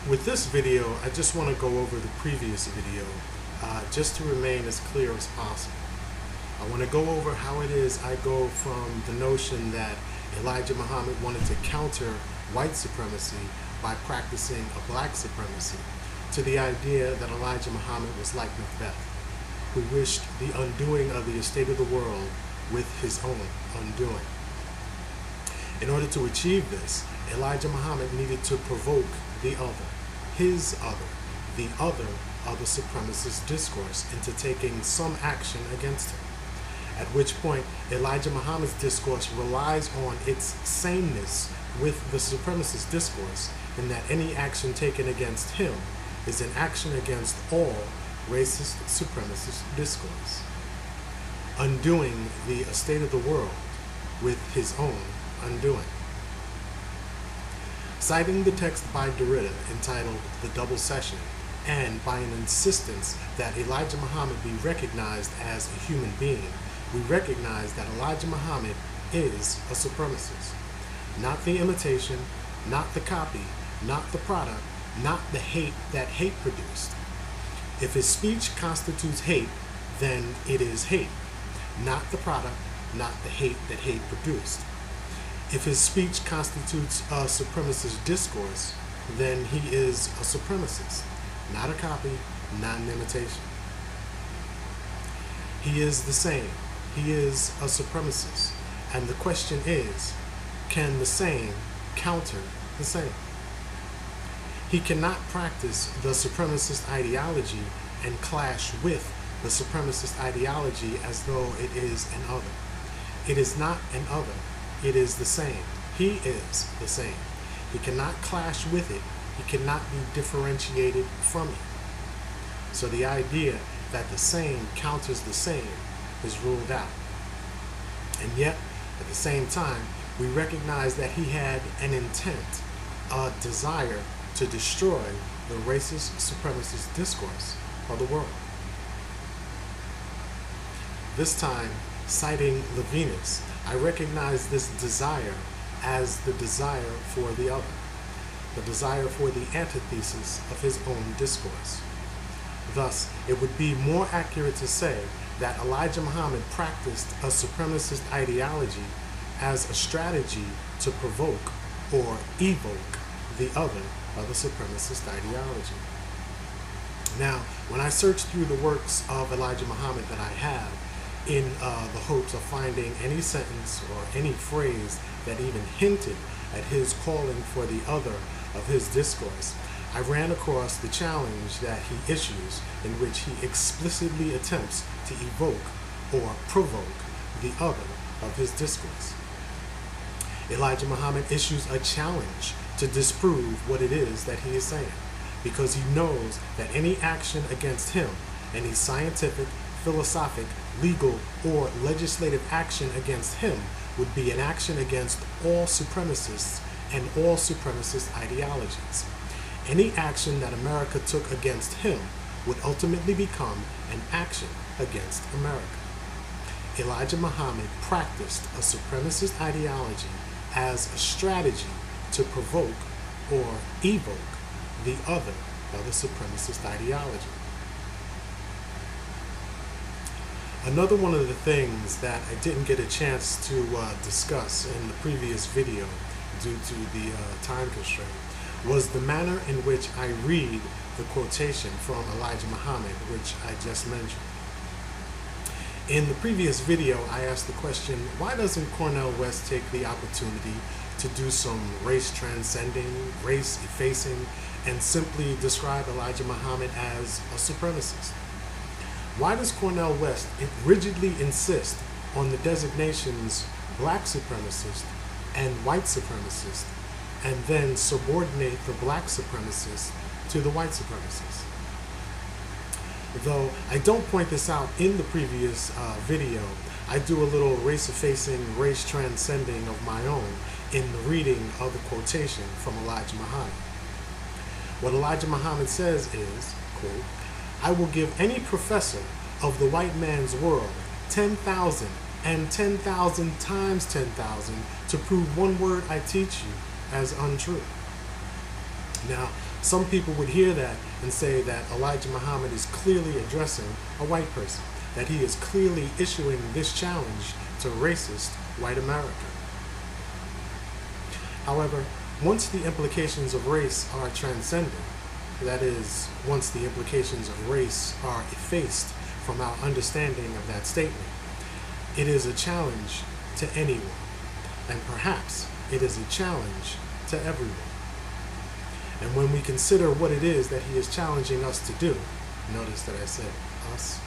With this video, I just want to go over the previous video just to remain as clear as possible. I want to go over how it is I go from the notion that Elijah Muhammad wanted to counter white supremacy by practicing a black supremacy to the idea that Elijah Muhammad was like Macbeth, who wished the undoing of the estate of the world with his own undoing. In order to achieve this, Elijah Muhammad needed to provoke the other, his other, the other of the supremacist discourse into taking some action against him. At which point, Elijah Muhammad's discourse relies on its sameness with the supremacist discourse in that any action taken against him is an action against all racist supremacist discourse, undoing the estate of the world with his own undoing. Citing the text by Derrida entitled The Double Session, and by an insistence that Elijah Muhammad be recognized as a human being, we recognize that Elijah Muhammad is a supremacist. Not the imitation, not the copy, not the product, not the hate that hate produced. If his speech constitutes hate, then it is hate, not the product, not the hate that hate produced. If his speech constitutes a supremacist discourse, then he is a supremacist, not a copy, not an imitation. He is the same. He is a supremacist. And the question is, can the same counter the same? He cannot practice the supremacist ideology and clash with the supremacist ideology as though it is an other. It is not an other. It is the same. He is the same. He cannot clash with it. He cannot be differentiated from it. So the idea that the same counters the same is ruled out. And yet, at the same time, we recognize that he had an intent, a desire to destroy the racist supremacist discourse of the world. This time, citing Levinas, I recognize this desire as the desire for the other, the desire for the antithesis of his own discourse. Thus, it would be more accurate to say that Elijah Muhammad practiced a supremacist ideology as a strategy to provoke or evoke the other of the supremacist ideology. Now, when I search through the works of Elijah Muhammad that I have, in the hopes of finding any sentence or any phrase that even hinted at his calling for the other of his discourse, I ran across the challenge that he issues in which he explicitly attempts to evoke or provoke the other of his discourse. Elijah Muhammad issues a challenge to disprove what it is that he is saying, because he knows that any action against him, any scientific, philosophic, legal, or legislative action against him would be an action against all supremacists and all supremacist ideologies. Any action that America took against him would ultimately become an action against America. Elijah Muhammad practiced a supremacist ideology as a strategy to provoke or evoke the other of the supremacist ideology. Another one of the things that I didn't get a chance to discuss in the previous video due to the time constraint was the manner in which I read the quotation from Elijah Muhammad, which I just mentioned. In the previous video, I asked the question, why doesn't Cornel West take the opportunity to do some race transcending, race effacing, and simply describe Elijah Muhammad as a supremacist? Why does Cornel West rigidly insist on the designations black supremacist and white supremacist, and then subordinate the black supremacist to the white supremacist? Though I don't point this out in the previous video, I do a little race-effacing, race-transcending of my own in the reading of the quotation from Elijah Muhammad. What Elijah Muhammad says is, quote, "I will give any professor of the white man's world 10,000 and 10,000 times 10,000 to prove one word I teach you as untrue." Now, Some people would hear that and say that Elijah Muhammad is clearly addressing a white person, that he is clearly issuing this challenge to racist white America. However, once the implications of race are transcended, that is, once the implications of race are effaced from our understanding of that statement, it is a challenge to anyone, and perhaps it is a challenge to everyone. And when we consider what it is that he is challenging us to do, notice that I said us,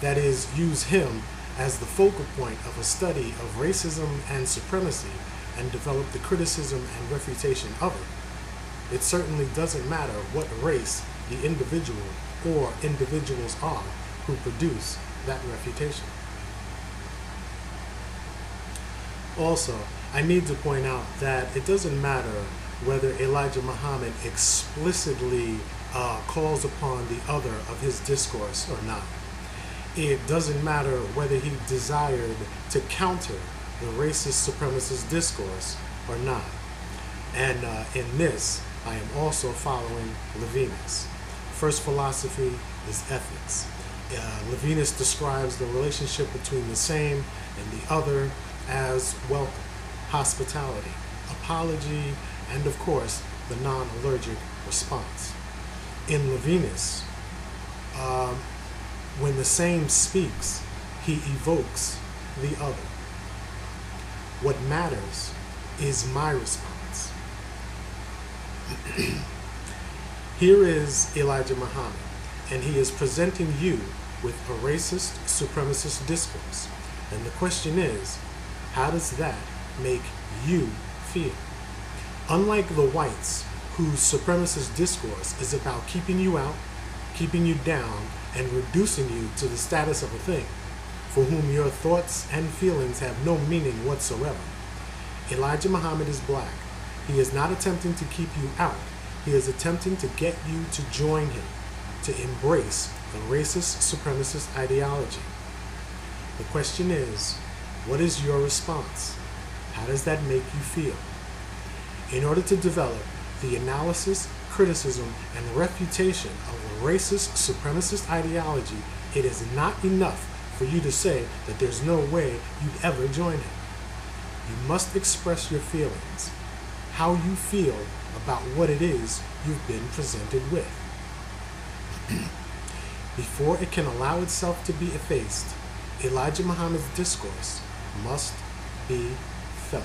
that is, use him as the focal point of a study of racism and supremacy and develop the criticism and refutation of it, it certainly doesn't matter what race the individual or individuals are who produce that refutation. Also, I need to point out that it doesn't matter whether Elijah Muhammad explicitly calls upon the other of his discourse or not. It doesn't matter whether he desired to counter the racist supremacist discourse or not. And in this, I am also following Levinas. First philosophy is ethics. Levinas describes the relationship between the same and the other as welcome, hospitality, apology, and of course, the non-allergic response. In Levinas, when the same speaks, he evokes the other. What matters is my response. Here is Elijah Muhammad, and he is presenting you with a racist, supremacist discourse. And the question is, how does that make you feel? Unlike the whites, whose supremacist discourse is about keeping you out, keeping you down, and reducing you to the status of a thing, for whom your thoughts and feelings have no meaning whatsoever, Elijah Muhammad is black. He is not attempting to keep you out. He is attempting to get you to join him, to embrace the racist supremacist ideology. The question is, what is your response? How does that make you feel? In order to develop the analysis, criticism, and refutation of a racist supremacist ideology, it is not enough for you to say that there's no way you'd ever join him. You must express your feelings, how you feel about what it is you've been presented with. Before it can allow itself to be effaced, Elijah Muhammad's discourse must be felt.